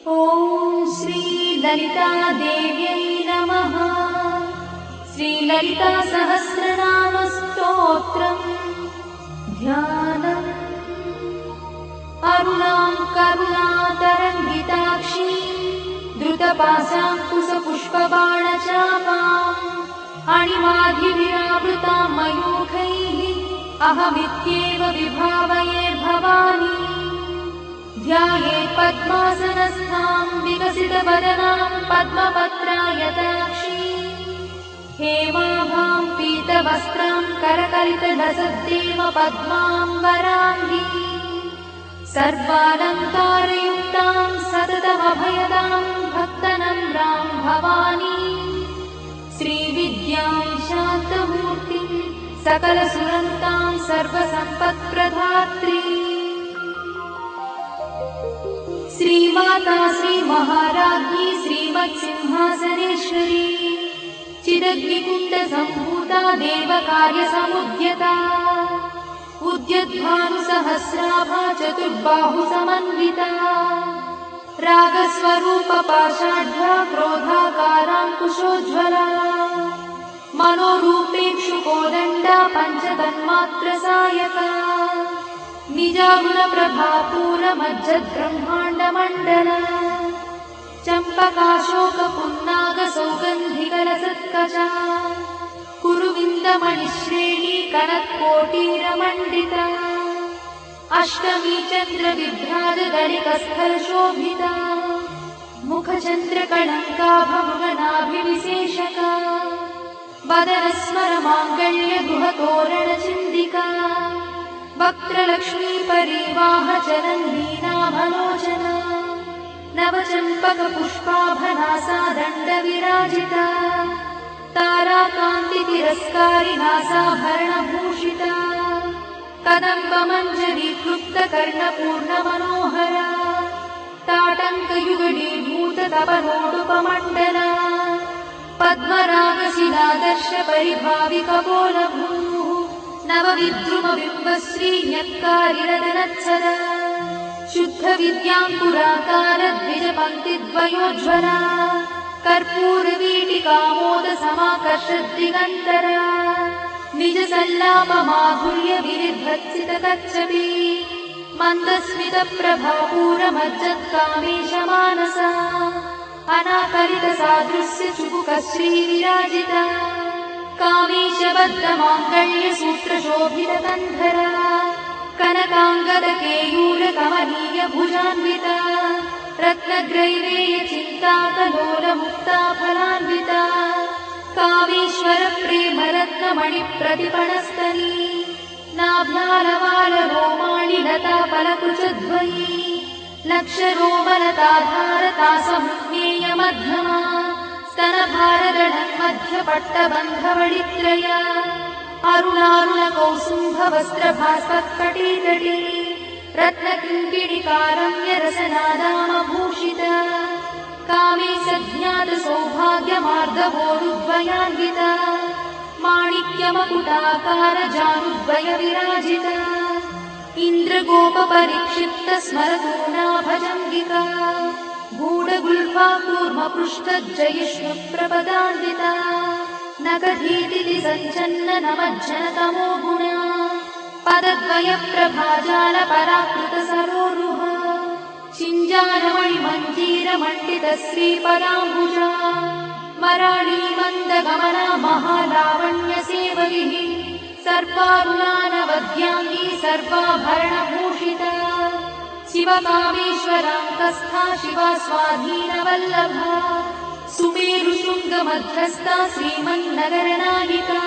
ॐ श्री ललितादेव्यै नमः। श्रीललिता सहस्रनाम स्तोत्रम् ध्यानम्। अरुणां करुणातरङ्गिताक्षी द्रुतपाशाङ्कुशपुष्पबाणचापाम् अणिमाधिविरावृतां मयूखैः अहमित्येव विभावये भवानी। ध्याये पद्मासनस्थां विकसितवदनां पद्मपत्रायताक्षी हेमाभां पीतवस्त्रां करकलितलसद्देव पद्माम्बराङ्गी सर्वालङ्कारयुक्तां सततमभयदां भक्तनम्रां भवानी। श्रीविद्यां शान्तमूर्तिं सकलसुरन्तां सर्वसम्पत्प्रदात्री श्रीमाता श्रीमहाराज्ञी श्रीमत्सिंहासनेश्वरी चिदग्निकुण्डसम्भूता देवकार्यसमुद्यता उद्यद्भानुसहस्राभा चतुर्बाहुसमन्विता रागस्वरूपपाषाढ्या क्रोधाकाराङ्कुशोज्ज्वला मनोरूपेक्षुकोदण्डा पञ्चतन्मात्रसायका निजागुणप्रभापूरमज्जद्ब्रह्माण्डमण्डला चम्पकाशोकपुन्नागसौगन्धिकलसत्कचा कुरुविन्दमणिश्रेणी कनत्कोटीरमण्डिता अष्टमी चन्द्रविभ्राजदलिकस्थलशोभिता मुखचन्द्रकलङ्काभमृगनाभिविशेषका वदनस्मरमाङ्गल्यगुहतोरणचिन्दिका वक्त्रलक्ष्मीपरिवाहचरन्नीनाभलोचना नवचम्पकपुष्पाभनासा दण्डविराजिता ताराकान्तितिरस्कारिनासाभरणभूषिता कदम्बमञ्जरीक्लुप्तकर्णपूर्णमनोहरा ताटङ्कयुगडीभूततपनोडुपमण्डला पद्मरागशिलादर्शपरिभाविकपोलभूः नवविद्रुमबिम्बश्रीन्यक्कारिरदनत्सरा शुद्धविद्याङ्कुराकारद्विजपङ्क्तिद्वयोज्ज्वला कर्पूरवीटिकामोदसमाकर्षद्दिगन्तरा निजसल्लापमाधुर्यविनिर्भत्सितकच्छपी मन्दस्मितप्रभापूरमज्जत्कामेशमानसा अनाकलितसादृश्यचुबुकश्रीविराजिता कामेशबद्धमाङ्गल्यसूत्रशोभितकन्धरा कनकाङ्गदकेयूरकमनीयभुजान्विता रत्नग्रैवेयचिन्ताकलोलमुक्ताफलान्विता कामेश्वरप्रेमरत्नमणिप्रतिपणस्तनी नाभ्यालवालरोमाणि लताफलकुचद्वयी लक्षरोमलताधारतासमुज्ञेयमध्यमा स्तनभारदढन्मध्यपट्टबन्धवडित्रया अरुणारुणकौसुम्भवस्त्रभास्वत्कटीतटी रत्नकिङ्किणिकारम्यरसनादामभूषिता कामेशज्ञातसौभाग्यमार्दवोरुद्वयान्विता माणिक्यमकुटाकारजानुद्वयविराजिता इन्द्रगोपपरिक्षिप्तस्मरतूनाभजङ्गिका गूढगुल्फा कूर्मपृष्ठज्जयिष्णुप्रपदान्विता नखधीतिति सञ्चन्ननमज्जनतमो गुणा पदद्वयप्रभाजालपराकृतसरोरुहा चिञ्जानमणिमञ्जीरमण्डितश्रीपदाम्बुजा मराळीमन्दगमना महालावण्यसेवगिः सर्वारुणानवद्याङ्गी सर्वाभरणभूषिता शिवकामेश्वराङ्कस्था शिवा स्वाधीनवल्लभा सुमेरुशृङ्गमध्यस्था श्रीमन्नगरनायिका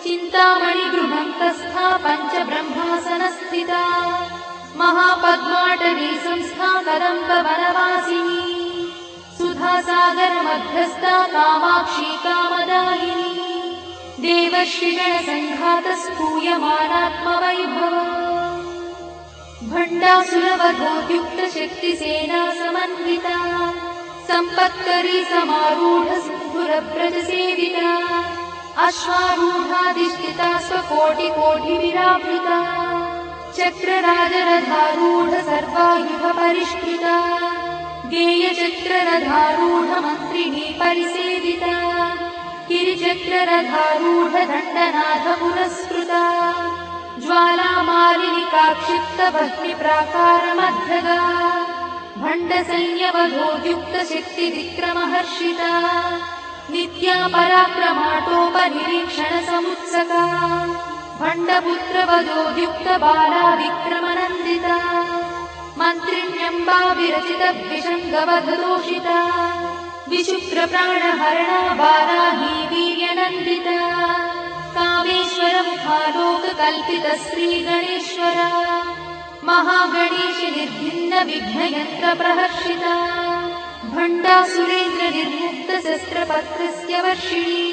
चिन्तामणिगृहन्तस्था पञ्चब्रह्मासनस्थिता महापद्माटवी संस्था कदम्बवनवासिनी सुधासागरमध्यस्था कामाक्षी कामदायिनी देवश्रीगणसङ्घातस्तूयमानात्मवैभवा भण्डासुरवधोद्युक्तशक्तिसेना समन्विता सम्पत्करी समारूढसिन्धुरव्रजसेविता अश्वारूढाधिष्ठिता स्वकोटिकोटिविरावृता चक्रराजरथारूढ सर्वायुधपरिष्कृता गेयचक्ररथारूढमन्त्रिणी परिसेविता गिरिचक्ररथारूढदण्डनाथ पुरस्कृता ज्वालामालिनिकाक्षिप्तभक्तिप्राकारमध्यगा भण्डसैन्यवधोद्युक्तशक्तिविक्रमहर्षिता नित्या पराक्रमाटोपनिरीक्षणसमुत्सका भण्डपुत्रवधोद्युक्तबाला विक्रमनन्दिता मन्त्रिण्यम्बा विरचितद्विषङ्गवधदोषिता विशुक्रप्राणहरणा वाराही वीर्यनन्दिता कामेश्वरमुखालोककल्पितश्रीगणेश्वरा महागणेशि निर्भिन्नविघ्नयन्त्रप्रहर्षिता भण्डासुरेन्द्रनिर्मुक्तशस्त्रपत्रस्य वर्षिणी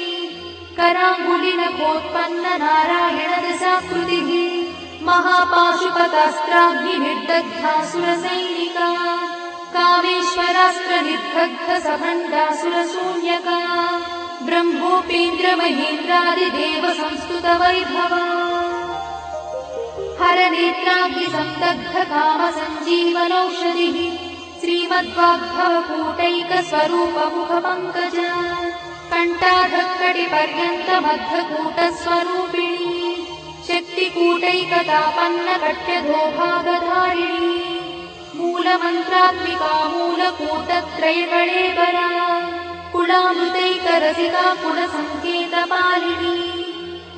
कराङ्गुलिनखोत्पन्ननारायणदशाकृतिः महापाशुपतास्त्राग्निर्दग्धासुरसैनिका कामेश्वरास्त्रनिर्दग्धसभण्डासुरशून्यका ब्रह्मोपेन्द्रमहेन्द्रादिदेवसंस्तुतवैभवा हरनेत्राग्निसन्दग्धकामसञ्जीवनौषधिः श्रीमद्वाग्भवकूटैकस्वरूपमुखपङ्कजा कण्ठाधक्कटिपर्यन्तमद्धकूटस्वरूपिणी शक्तिकूटैकतापन्नकट्यधोभागधारिणी मूलमन्त्रात्मिका मूलकूटत्रयकळेबरा कुलामृतैकरसिका कुलसङ्केतपालिनी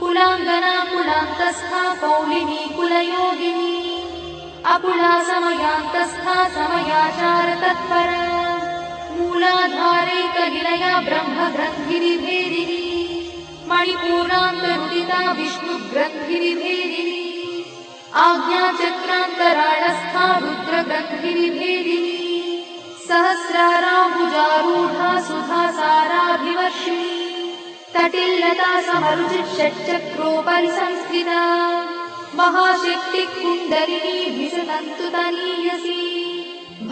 कुलाङ्गना कुलान्तस्था कौलिनी कुलयोगिनी अकुला समयान्तस्था समयाचारतत्परा मूलाधारैकनिलया ब्रह्मग्रन्थिनिभेदिनी मणिपूर्णान्तरुदिता विष्णुग्रन्थिनिभेदिनी आज्ञाचक्रान्तराळस्था रुद्रग्रन्थिनिभेदिनी सहस्राराम्बुजारूढा सुधासाराभिवर्षिणी तटिल्लता समरुचिषट्चक्रोपरि संस्थिता महाशक्तिकुण्डलिनी भिषदन्तुतनीयसी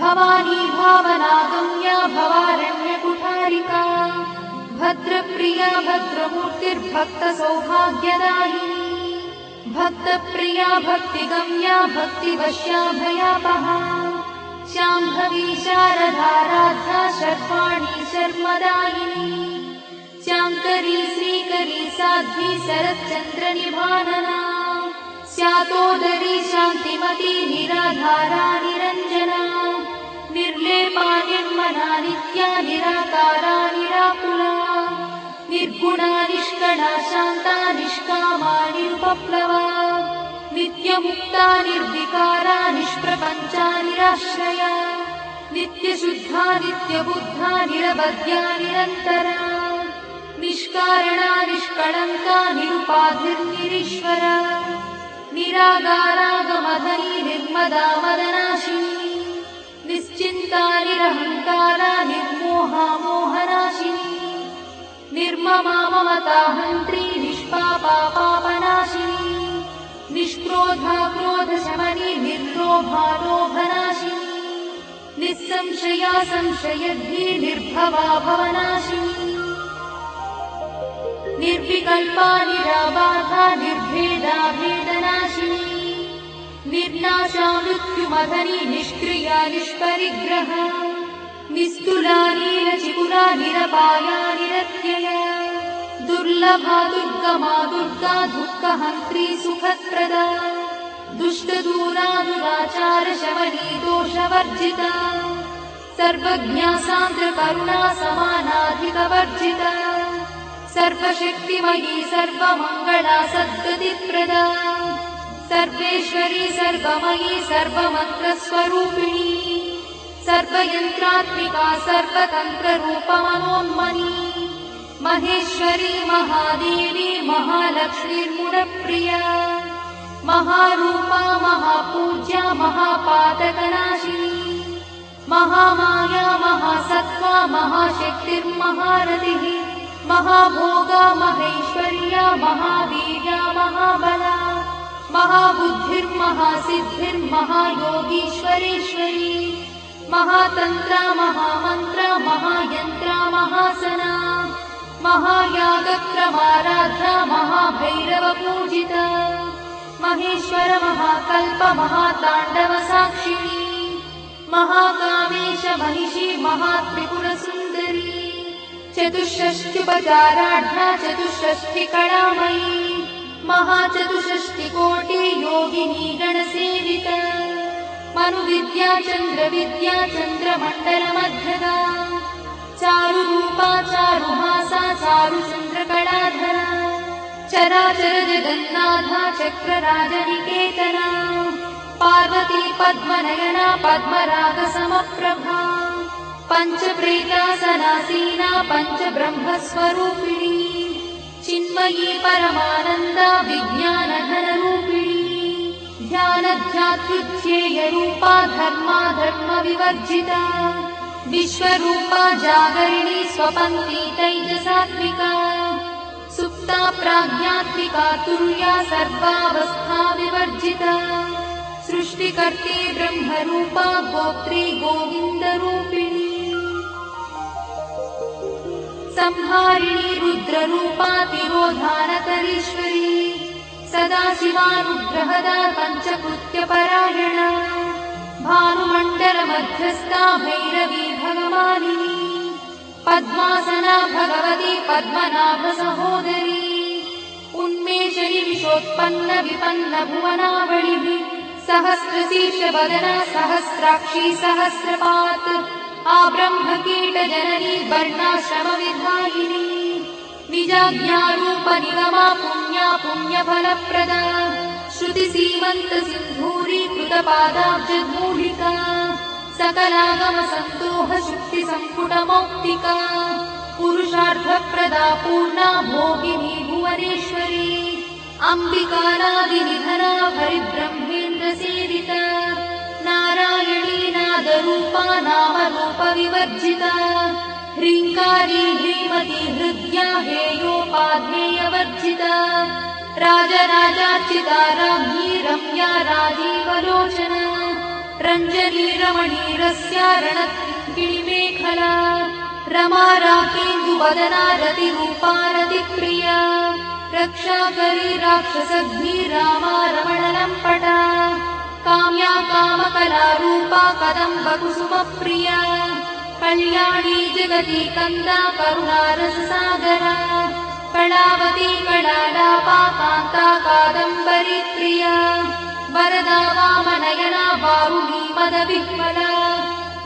भवानी भावनागम्या भवारण्यकुठारिका भद्रप्रिया भद्रमूर्तिर्भक्तसौभाग्यदायिनी भक्तप्रिया भक्तिगम्या भक्तिवश्या भयापहा शाम्भवी शारदाराध्या शर्वाणी शर्मदायिनी शाङ्करी श्रीकरी साध्वी शरच्चन्द्रनिभानना स्यातोदरी शान्तिमती निराधारा निरञ्जना निर्लेपा निर्मला नित्या निराकारा निराकुला निर्गुणा निष्कला शान्ता निष्कामा निरुपप्लवा नित्यमुक्ता निर्विकारा निष्प्रपञ्चा निराश्रया नित्यशुद्धा नित्यबुद्धा निरवध्या निरन्तरा निष्कारणा निष्कळङ्का निरुपाधिर्निरीश्वरा निरागारागमधनी निर्मदा मदनाशिनी निश्चिन्ता निरहङ्कारा निर्मोहा मोहनाशिनी निर्ममा ममताहन्त्री निष्पापा पापनाशिनी निष्क्रोधा क्रोधशमनी निर्लोभा लोभनाशिनी निस्संशया संशयद्धि निर्भवा भवनाशिनी निर्विकल्पा निराबाधा निर्भेदा भेदनाशिनी निर्नाशा मृत्युमधनी निष्क्रिया निष्परिग्रहा निस्तुला नीलचिकुरा निरपाया निरत्यया दुर्लभा दुर्गमा दुर्गा दुःखहन्त्री सुखप्रदा दुष्टदूरा दुराचारशमनी दोषवर्जिता सर्वज्ञा सान्द्रकरुणा समानाधिकवर्जिता सर्वशक्तिमयी सर्वमङ्गला सद्गतिप्रदा सर्वेश्वरी सर्वमयी सर्वमन्त्रस्वरूपिणी सर्वयन्त्रात्मिका सर्वतन्त्ररूपमनोन्मनी महेश्वरी महादेवी महालक्ष्मीर्मुनप्रिया महारूपा महापूज्या महापातकनाशिनी महामाया महासत्त्वा महाशक्तिर्महारतिः महाभोगा महेश्वर्या महावीर्या महाबला महाबुद्धिर्महासिद्धिर्महायोगीश्वरेश्वरी महातन्त्रा महामन्त्रा महायन्त्रा महासना महायागप्रमाराध्या महाभैरवपूजिता महेश्वर महाकल्प महाताण्डवसाक्षिणी महाकामेश महिषी महात्रिपुरसुन्दरी चतुष्षष्ट्युपचाराढ्या चतुष्षष्टिकलामयी महाचतुष्षष्टिकोटि योगिनी गणसेविता मनुविद्या चन्द्रविद्या चन्द्रमण्डलमध्यगा चारुरूपा चारुहासा चारुचन्द्रकलाधरा चराचर जगन्नाथा चक्रराजनिकेतना पार्वती पद्मनयना पद्मरागसमप्रभा पञ्चप्रेतासनासीना पञ्चब्रह्मस्वरूपिणी चिन्मयी परमानन्दा विज्ञानघनरूपिणी ध्यानध्यात्युज्येयरूपा धर्मा धर्मविवर्जिता विश्वरूपा जागरिणी स्वपन्ती तैजसात्विका सुप्ता प्राज्ञात्मिका तुर्या सर्वावस्था विवर्जिता सृष्टिकर्त्री ब्रह्मरूपा गोत्री गोविन्दरूपिणी संहारिणी रुद्ररूपा तिरोधानकरीश्वरी सदाशिवानुग्रहदा पञ्चकृत्यपरायणा भानुमण्डलमध्यस्था भैरवी भगवानिनी पद्मासना भगवती पद्मनाभसहोदरी उन्मेषणि विशोत्पन्न विपन्न भुवनावलिः सहस्रशीर्षवदना सहस्राक्षी सहस्रपात् आब्रह्मकीटजननी वर्णाश्रमविधायिनी निजाज्ञारूपनिगमा पुण्या पुण्यफलप्रदा श्रुतिसीमन्तसिन्धूरीकृतपादाब्जधूलिका सकलागमसन्दोहशुक्तिसम्पुटमौक्तिका पुरुषार्थप्रदा पूर्णा भोगिनी भुवनेश्वरी अम्बिकानादिनिधना हरिब्रह्मेन्द्रसेविता नारायणी नादरूपा नामरूपविवर्जिता ह्रीङ्कारी ह्रीमती हृद्या हेयोपाध्येयवर्जिता राजराजार्चिता राज्ञी रम्या राजीवलोचना रञ्जनी रमणीरस्या रणकिणिमेखला रमा राकेन्दुवदना रतिरूपा रतिप्रिया रक्षाकरी राक्षसग्नी रामा रमणलम्पटा काम्या कामकलारूपा कदम्बकुसुमप्रिया कल्याणी जगती कन्दा करुणारससागरा कलावती कलालापा कान्ता कादम्बरी प्रिया वरदा वामनयना वारुणी मदविह्वला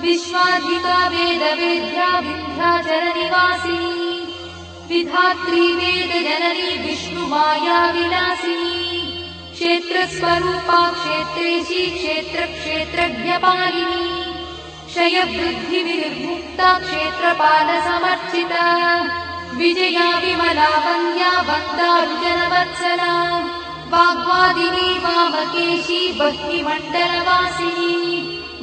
विश्वाधिका वेदवेद्या विन्ध्याचलनिवासिनी विधात्री वेदजननी विष्णुमाया विलासिनी क्षेत्रस्वरूपा क्षेत्रेशी क्षेत्रक्षेत्रज्ञपालिनी क्षयवृद्धिविर्मुक्ता क्षेत्रपालसमर्चिता विजया विमला वन्द्या वन्दारुजनवत्सला वाग्वादिनी वामकेशी भक्तिमण्डलवासिनी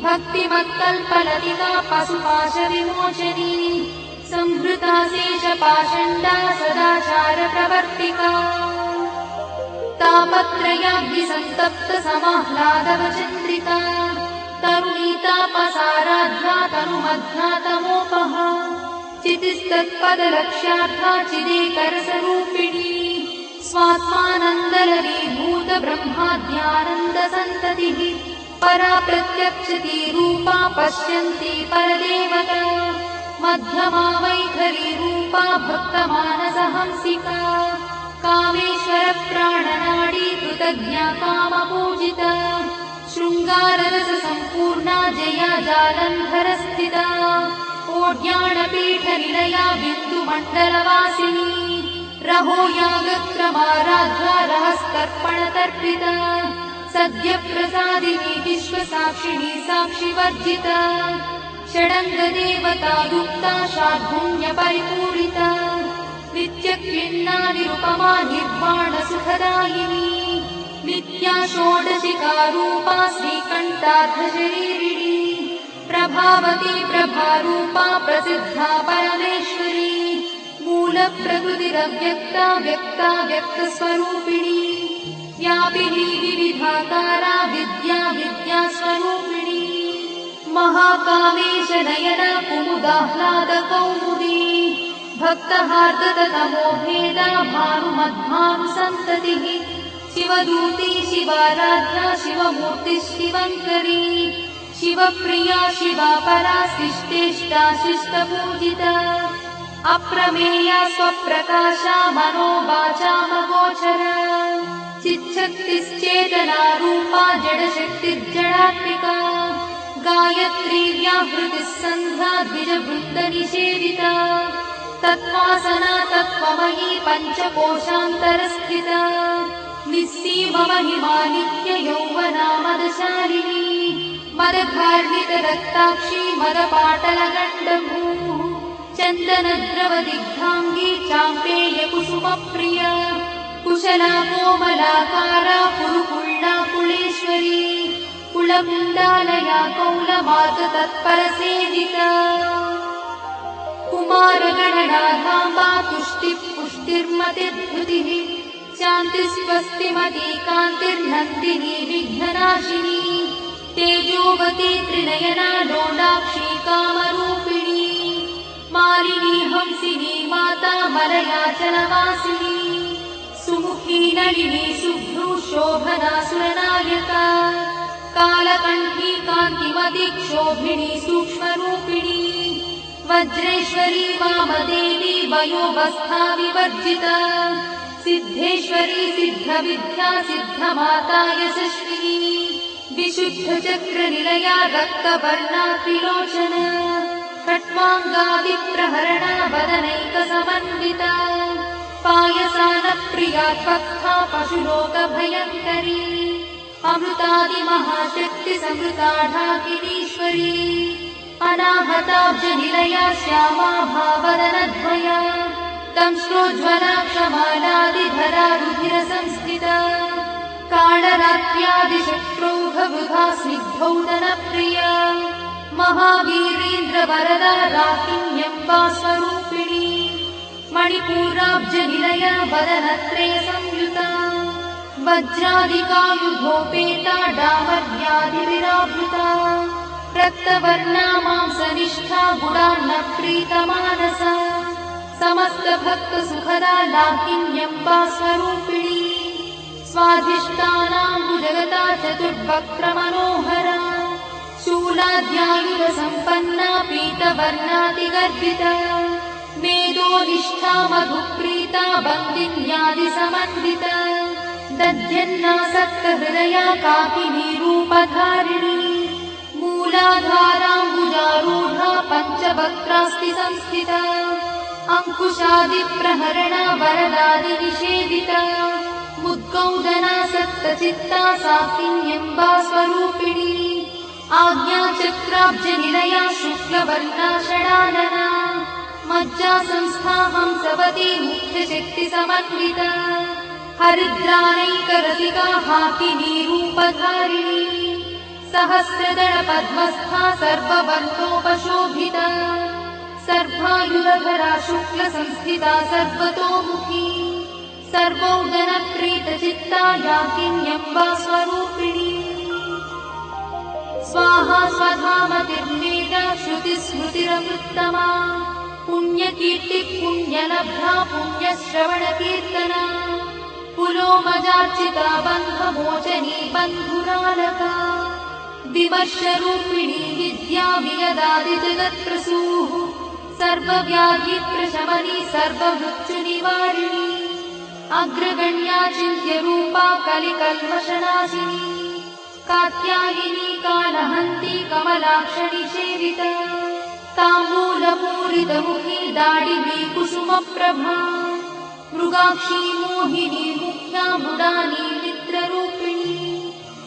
भक्तिमत्कल्पलतिका पशुपाशविमोचनी संहृता शेषपाषण्डा सदाचारप्रवर्तिका तापत्रयाग्निसन्तप्त समाह्लादवचन्द्रिका तरुणीतापसाराध्या तनुमध्ना तमोपहा चितिस्तत्पदलक्ष्यार्था चिदेकरसरूपिणी स्वात्मानन्दलरीभूत ब्रह्माद्यानन्दसन्ततिः परा प्रत्यक्षती रूपा पश्यन्ती परदेवता मध्यमा वैखरी रूपा भक्तमानसहंसिका कामेश्वर प्राणनाडी कृतज्ञा कामपूजिता शृङ्गाररस सम्पूर्णा जया जालन्धरस्थिता ओड्याणपीठनिलया बिन्दुमण्डलवासिनी रहो यागक्रमाराध्या रहस्तर्पणतर्पिता सद्यप्रसादिनी विश्वसाक्षिणी साक्षिवर्जिता षडङ्गदेवता युक्ता शार्दूल्यपरिपूरिता नित्यक्लिन्नादिरुपमा निर्वाणसुखदायिनी नित्या षोडशिकारूपा श्रीकण्ठार्धशरीरिणी प्रभावती प्रभारूपा प्रसिद्धा परमेश्वरी मूलप्रकृतिरव्यक्ता व्यक्ता व्यक्तस्वरूपिणी व्यापिनी विविधाकारा विद्या विद्यास्वरूपिणी महाकामेश नयना कुमुदाह्लादकौमुदी भक्तहार्दतमोभेदा भानुमद्भानुसन्ततिः शिवदूती शिवाराध्या शिवमूर्तिः शिवङ्करी शिवप्रिया शिवा परा शिष्टेष्टा शिष्टपूजिता अप्रमेया स्वप्रकाशा मनोवाचामगोचरा चिच्छक्तिश्चेतना रूपा जडशक्तिर्जडात्मिका गायत्री व्याहृतिः सन्ध्या द्विजवृन्दनिषेविता तत्त्वासना तत्त्वमयी पञ्चकोशान्तरस्थिता निःसीममहिमा नित्ययौवना मदशालिनी मदघार्णितरक्ताक्षी मदपाटलगण्डभूः चन्दनद्रवदिग्धाङ्गी चाम्पेयकुसुमप्रिया कुशला कोमलाकारा कुरुकुळ्ळा कुलेश्वरी कुलकुण्डालया कौलमार्गतत्परसेविता कुमारगणनाधाम्बा तुष्टिः पुष्टिर्मतिर्धृतिः शान्तिस्वस्तिमती कान्तिर्नन्दिनी विघ्ननाशिनी तेजोवती त्रिनयना डोलाक्षी कामरूपिणी मालिनी हंसिनी माता मलयाचलवासिनी सुमुखी नलिनी शुभ्रू शोभना सुरनायका कालकण्ठी कान्तिमती क्षोभिणी सूक्ष्मरूपिणी वज्रेश्वरी वामदेवी वयोवस्था विवर्जिता सिद्धेश्वरी सिद्धविद्या सिद्धमाता यशस्विनी विशुद्धचक्रनिलया रक्तवर्णा त्रिलोचना खट्वाङ्गादिप्रहरणा वदनैकसमन्विता पायसानप्रिया भक्ता पशुलोकभयङ्करी अमृतादिमहाशक्तिसमृता ढाकिनीश्वरी अनाहताब्जनिलया श्यामा भावदनद्वया दंश्रोज्ज्वला क्षमालादिधरा रुधिरसंस्थिता कालरात्र्यादिशत्रुघवृथा स्निग्धौदनप्रिया महावीरेन्द्रवरदा राकिन्यम्बा स्वरूपिणी मणिपूराब्जनिलया वदनत्रयसंयुता वज्रादिकायुधोपेता डामर्यादिविरावृता रक्तवर्णा मांसनिष्ठा गुडान्नप्रीतमानसा समस्तभक्तसुखदा लाकिन्यम्बा स्वरूपिणी स्वाधिष्ठानाम्बुजगता चतुर्वक्त्रमनोहरा शूलाद्यायुधसम्पन्ना पीतवर्णातिगर्भिता मेदोनिष्ठा मधुप्रीता बन्दिन्यादिसमन्विता दध्यन्नासक्तहृदया काकिनी रूपधारिणी मूलाधाराम्बुजारूढा पञ्चवक्त्रास्ति संस्थिता अंकुशादिप्रहरणा वरदादिनिषेविता मुद्गौदना सप्तचित्ता साकिन्यम्बा स्वरूपिणी आज्ञाचक्राब्जनिलया शुक्लवर्णा षडानना मज्जासंस्था हंसवती मुख्यशक्तिसमन्विता हरिद्रानैकरसिका हाकिनी रूपधारिणी सहस्रदलपद्मस्था सर्ववर्णोपशोभिता सर्वायुधधरा शुक्लसंस्थिता सर्वतोमुखी सर्वौदनप्रीतचित्ता याकिन्यम्बा स्वरूपिणी स्वाहा स्वधामतिर्मेधा श्रुतिस्मृतिरमृत्तमा पुण्यकीर्तिः पुण्यलब्धा पुण्यश्रवणकीर्तना पुलोमजार्चिता बन्धमोचनी बन्धुरालका विमर्शरूपिणी विद्या वियदादिजगत्प्रसूः सर्वव्याधिप्रशमनी सर्वमृत्युनिवारिणी अग्रगण्या चिन्त्यरूपा कलिकल्मषनाशिनी कात्यायिनी कालहन्ती कमलाक्षणी सेविता ताम्बूलपूरितमुखी दाडिनी कुसुमप्रभा मृगाक्षी मोहिनी मुख्या मृडानी मित्ररूपिणी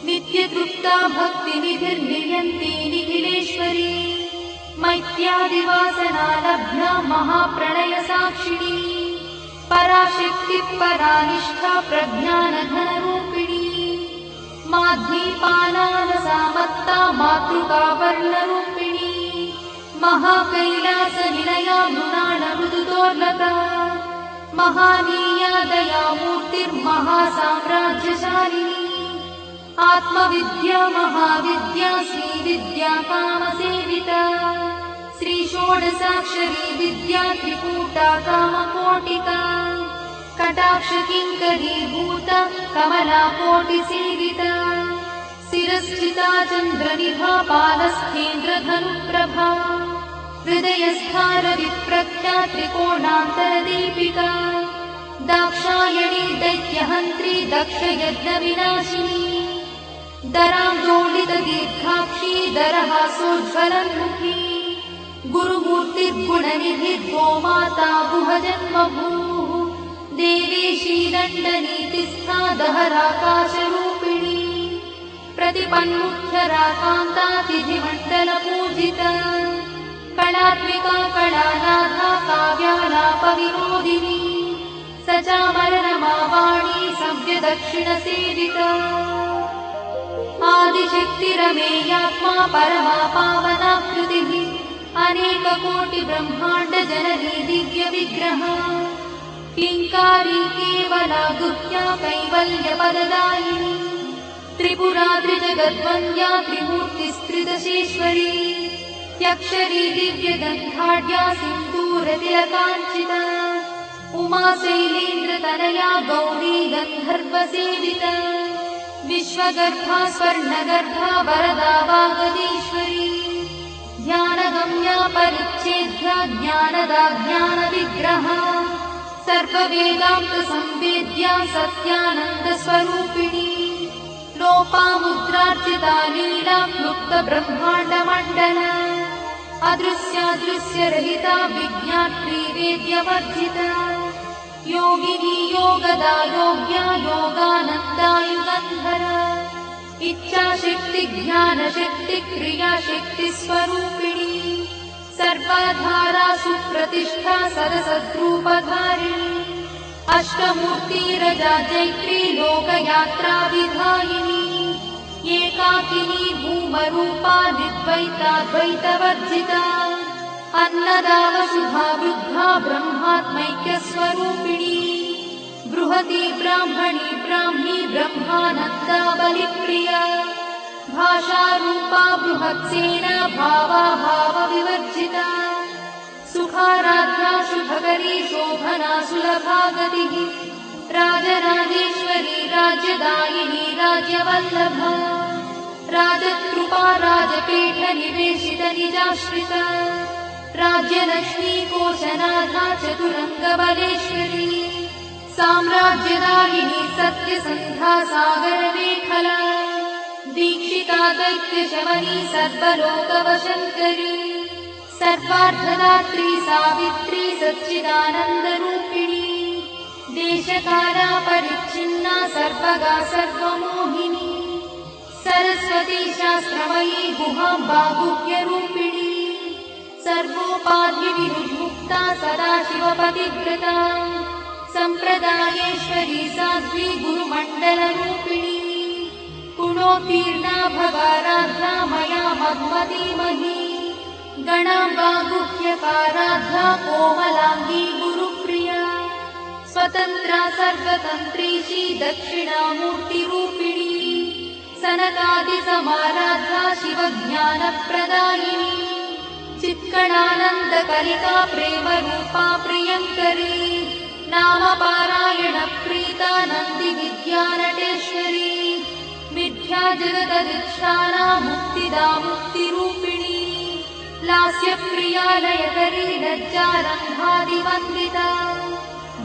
नित्यतृप्ता भक्तिनिधिर्नियन्ती निखिलेश्वरी मैत्यादिवासना लब्धा महाप्रणयसाक्षिणी पराशक्तिः परानिष्ठा प्रज्ञानधनरूपिणी माध्वीपालानसामत्ता मातृका वर्णरूपिणी महाकैलासनिलया मृणालमृदुदोर्लका महानीया दयामूर्तिर्महासाम्राज्यशालिनी आत्मविद्या महाविद्या श्रीविद्या कामसेविता श्रीषोडशाक्षरी विद्या त्रिकूटा कामकोटिका कटाक्षकिङ्करी भूता कमलाकोटिसेविता शिरस्थिता चन्द्रनिभा पालस्थेन्द्रधनुप्रभा हृदयस्था रविप्रख्या त्रिकोणान्तरदीपिका दाक्षायणी दैत्यहन्त्री दक्षयज्ञविनाशिनी दरान्दोलितदीर्घाक्षी दरहासोज्ज्वलन्मुखी गुरुमूर्तिर्गुणनिधि गोमाता गुहजन्मभूः देवेशी दण्डनीतिस्था दहराकाशरूपिणी प्रतिपन्मुख्यराकान्तातिथिमण्डलपूजिता कलात्मिका कलानाथा काव्यालापविनोदिनी सचामरनमावाणी सव्यदक्षिणसेविता आदिशक्तिरमेयात्मा परमा पावनाकृतिः अनेककोटिब्रह्माण्डजननी दिव्यविग्रहा किङ्कारी केवला गुह्या कैवल्यपददायिनी त्रिपुरा त्रिजगद्वन्द्या त्रिमूर्तिस्त्रिदशेश्वरी त्यक्षरी दिव्यगन्धाढ्या सिन्दूरतिलकाञ्चिता उमा शैलेन्द्रतनया गौरी गन्धर्वसेविता विश्वगर्भा स्वर्णगर्भा वरदा वागदीश्वरी ध्यानगम्या परिच्छेद्या ज्ञानदा ज्ञानविग्रहा सर्ववेदान्तसंवेद्या सत्यानन्दस्वरूपिणी लोपामुद्रार्चिता लीला क्लुप्तब्रह्माण्डमण्डला अदृश्यादृश्यरहिता विज्ञात्री वेद्यवर्जिता योगिनी योगदा योग्या योगानन्दा युगन्धरा इच्छाशक्ति ज्ञानशक्ति क्रियाशक्ति स्वरूपिणी सर्वाधारा सुप्रतिष्ठा सदसद्रूपधारिणी अष्टमूर्तिरजा जैत्री लोकयात्रा विधायिनी एकाकिनी भूमरूपा निर्द्वैताद्वैतवर्जिता अन्नदा वसुधा वृद्धा ब्रह्मात्मैक्यस्वरूपिणी बृहती ब्राह्मणी ब्राह्मी ब्रह्मानन्दा बलिप्रिया भाषारूपा बृहत्सेना भावा भावविवर्जिता सुखाराध्या शुभकरी शोभना सुलभा गतिः राजराजेश्वरी राज्यदायिनी राज्यवल्लभा राजकृपा राजपीठ निवेशित निजाश्रिता राज्यलक्ष्मी कोशनाथा चतुरङ्गबलेश्वरी साम्राज्यदायिनी सत्यसन्धा सागरमेखला दीक्षिता दैत्यशमनी सर्वलोकवशङ्करी सर्वार्थदात्री सावित्री सच्चिदानन्दरूपिणी देशकाला परिच्छिन्ना सर्वगा सर्वमोहिनी सरस्वती शास्त्रमयी गुहाम्बा गुह्यरूपिणी सर्वोपाधिविमुक्ता सदाशिवपतिव्रता सम्प्रदायेश्वरी साध्वी गुरुमण्डलरूपिणी गुणोत्तीर्णा भवाराध्या मया मधुमतीमही गणाम्बा गुह्यकाराध्या कोमलाङ्गी गुरुप्रिया स्वतन्त्रा सर्वतन्त्रीशी दक्षिणामूर्तिरूपिणी सनकादिसमाराध्या शिवज्ञानप्रदायिनी चित्कणानन्दकलिका प्रेमरूपा प्रियङ्करी नामपारायणप्रीता नन्दिविद्यानटेश्वरी मिथ्या जगदधिष्ठाना मुक्तिदा मुक्तिरूपिणी लास्यप्रिया लयकरी लज्जारम्भादिवन्दिता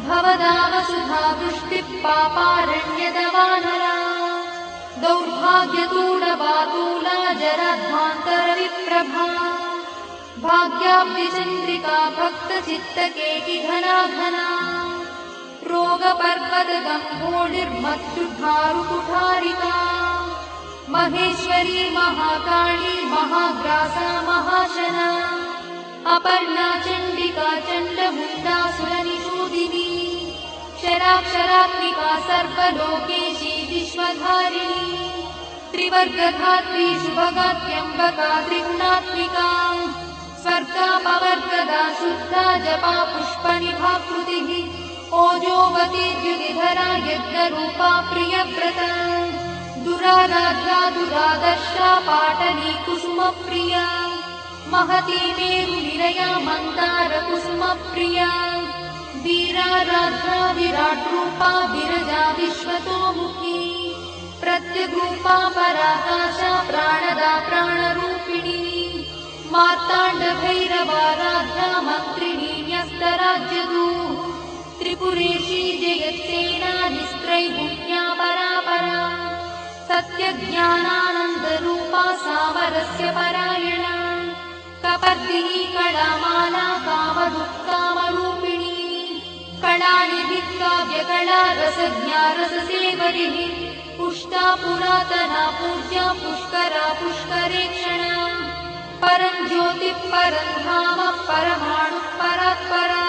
भवदा वसुधा वृष्टिः पापारण्यदवानरा दौर्भाग्यतूलबातूला जराध्वान्तरविप्रभा भाग्याब्धिचन्द्रिका भक्तचित्तकेकिघना घना रोगपर्वतगम्भोलिर्मत्युद्धारुकुठारिका महेश्वरी महाकाली महाग्रासा महाशना अपर्णा चण्डिका चण्डमुण्डासुरनिषूदिनी क्षराक्षरात्मिका सर्वलोकेशी विश्वधारिणी त्रिवर्गधात्री शुभगात्यम्बका त्रिगुणात्मिका स्वर्गापवर्गदा शुद्धा जपा पुष्पनिभाकृतिः ओजोवती द्युतिधरा यज्ञरूपा प्रियव्रता दुराराध्या दुरादर्शा पाटली कुसुमप्रिया महती मेरुनिलया मन्दारकुसुमप्रिया वीराराध्या विराट्रूपा विरजा विश्वतोमुखी प्रत्यग्रूपा पराकाशा प्राणदा प्राणरूपिणी मार्ताण्डभैरवाराध्या मन्त्रिणी न्यस्तराज्यदूः त्रिपुरेशी जयत्सेना निस्त्रैगुण्या परापरा सत्यज्ञानानन्दरूपा सामरस्य परायणा कपर्दिनी कलामाला कामदुःकामरूपिणी कलानिधिः काव्यकला रसज्ञा रससेवरिः पुष्टा पुरातना पूज्या पुष्करा पुष्करेक्षणा परं ज्योतिः परं धाम परमाणुः परात्परा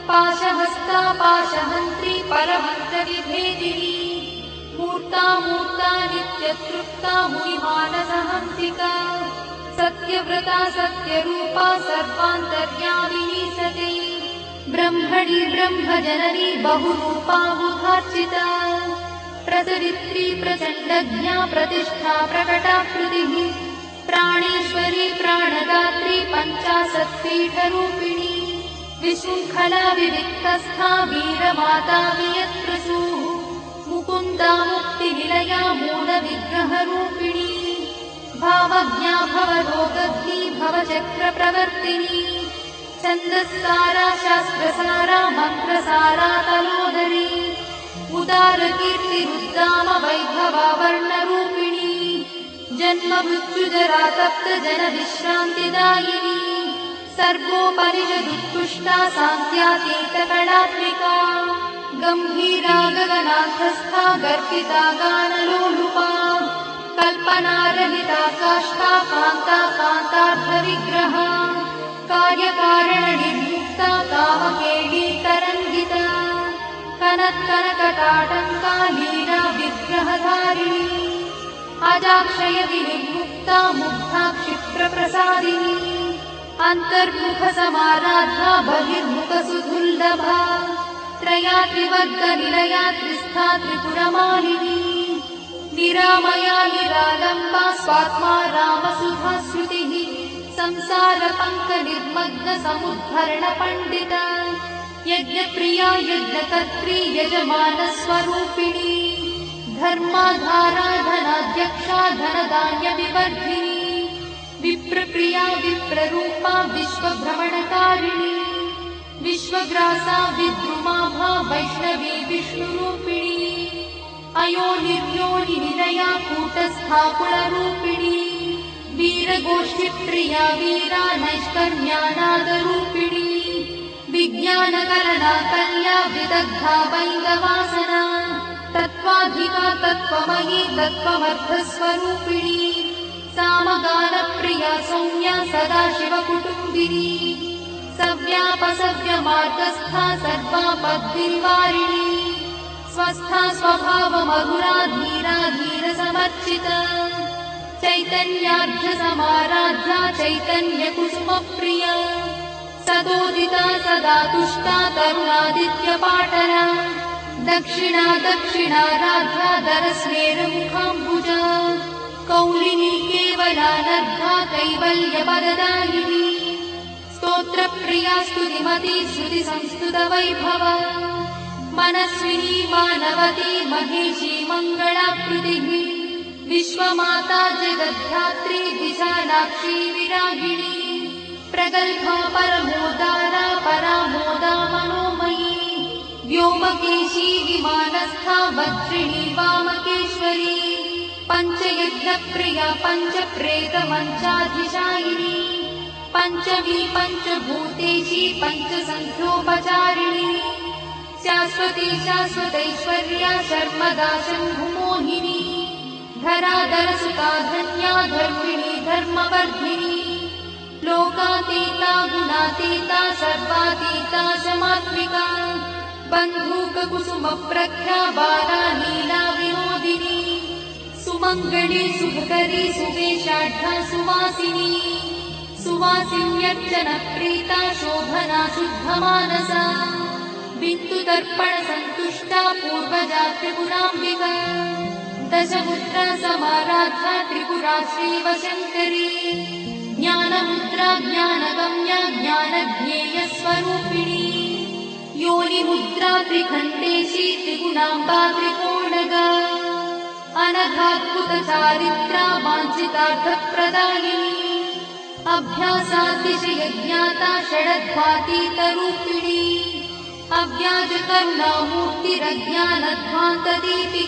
पाशहस्ता पाशहन्त्री परमन्त्रविभेदिनी मूर्ता मूर्ता नित्यतृप्ता मुनिमानसहंसिका सत्यव्रता सत्यरूपा सर्वान्तर्यामिनी सती ब्रह्मणि ब्रह्मजननी बहुरूपा बुधार्चिता प्रसरित्री प्रचण्डज्ञा प्रतिष्ठा प्रकटाकृतिः प्राणेश्वरी प्राणदात्री पञ्चाशत्पीठरूपिणी विशृङ्खला विविक्तस्था वीरमाता वियत्प्रसूः मुकुन्दा मुक्तिनिलया मूलविग्रहरूपिणी भावज्ञा भवरोगग्नी भवचक्रप्रवर्तिनी छन्दस्सारा शास्त्रसारा मन्त्रसारा तलोदरी उदारकीर्तिरुद्दाम वैभवा वर्णरूपिणी जन्ममृत्युजरा तप्त जनविश्रान्तिदायिनी सर्वोपनिषदुत्कृष्टा सान्त्यातीतकलात्मिका गम्भीरा गगनार्थस्था गर्भिता गानलोलुपा कल्पनारहिता काष्ठा कान्ता कान्तार्थविग्रहा कार्यकारणनिर्मुक्ता कामकेली तरङ्गिता कनत्कनकटाटङ्का लीला विग्रहधारिणी अजाक्षय विनिर्मुक्ता मुग्धा क्षिप्रप्रसादिनी अन्तर्मुखसमाराधा बहिर्मुखसुदुर्लभा त्रयात्रिवर्गनिलया त्रिस्था त्रिपुरमालिनी निरामया निरालम्बा स्वात्मा रामसुधाश्रुतिः संसारपङ्कनिर्मग्नसमुद्धरणपण्डिता यज्ञप्रिया यज्ञकर्त्री यजमानस्वरूपिणी धर्माधारा धनाध्यक्षा धनधान्यविवर्धिनी विप्रप्रिया विप्ररूपा विश्वभ्रमणकारिणी विश्वग्रासा विद्रुमाभा वैष्णवी विष्णुरूपिणी अयोनिर्योनिनिलया कूटस्था कुलरूपिणी वीरगोष्ठिप्रिया वीरा नैष्कर्म्यानादरूपिणी विज्ञानकरणा कल्या विदग्धा वैन्दवासना तत्त्वाधिका तत्त्वमयी तत्त्वमर्थस्वरूपिणी सामगानप्रिया सौम्या सदाशिवकुटुम्बिनी सव्यापसव्यमार्गस्था सर्वापद्विनिवारिणी स्वस्था स्वभावमधुरा धीरा धीरसमर्चिता चैतन्यार्घ्यसमाराध्या चैतन्यकुसुमप्रिया सदोदिता सदा तुष्टा तरुणादित्यपाटला दक्षिणा दक्षिणाराध्या दरस्मेरमुखाम्बुजा कौलिनी केवलानर्घा कैवल्यपददायिनी स्तोत्रप्रिया स्तुतिमती श्रुतिसंस्तुतवैभवा मनस्विनी मानवती महेशी मङ्गलाकृतिः विश्वमाता जगद्धात्री विशालाक्षी विरागिणी प्रगल्भा परमोदारा परामोदा मनोमयी व्योमकेशी विमानस्था वज्रिणी वामकेश्वरी पञ्चयज्ञप्रिया पञ्चप्रेतमञ्चाधिशायिनी पञ्चमी पञ्चभूतेशी पञ्चसङ्ख्योपचारिणी शाश्वती शाश्वतैश्वर्या शर्मदा शम्भुमोहिनी धराधरसुता धन्या धर्मिणी धर्मवर्धिनी लोकातीता गुणातीता सर्वातीता समात्मिका बन्धूककुसुमप्रख्या बाला लीला विनोदिनी सुमङ्गली सुभकरी सुवेशाढ्या सुवासिनी सुवासिन्यर्चनप्रीता शोभना शुद्धमानसा बिन्दुदर्पणसन्तुष्टा पूर्वजा त्रिपुराम्बिका दशमुद्रा समाराधा त्रिपुरा श्रीवशङ्करी ज्ञानमुद्रा ज्ञानगम्या ज्ञानज्ञेयस्वरूपिणी योनिमुद्रा त्रिखण्डेशी त्रिगुणाम्बा त्रिकोणगा अनघाद्भुतचारित्रा वाञ्छितार्थप्रदायिनी अभ्यासातिशयज्ञाता षडध्वातीतरूपिणी अव्याजकरुणामूर्तिरज्ञानध्वान्तदीपिका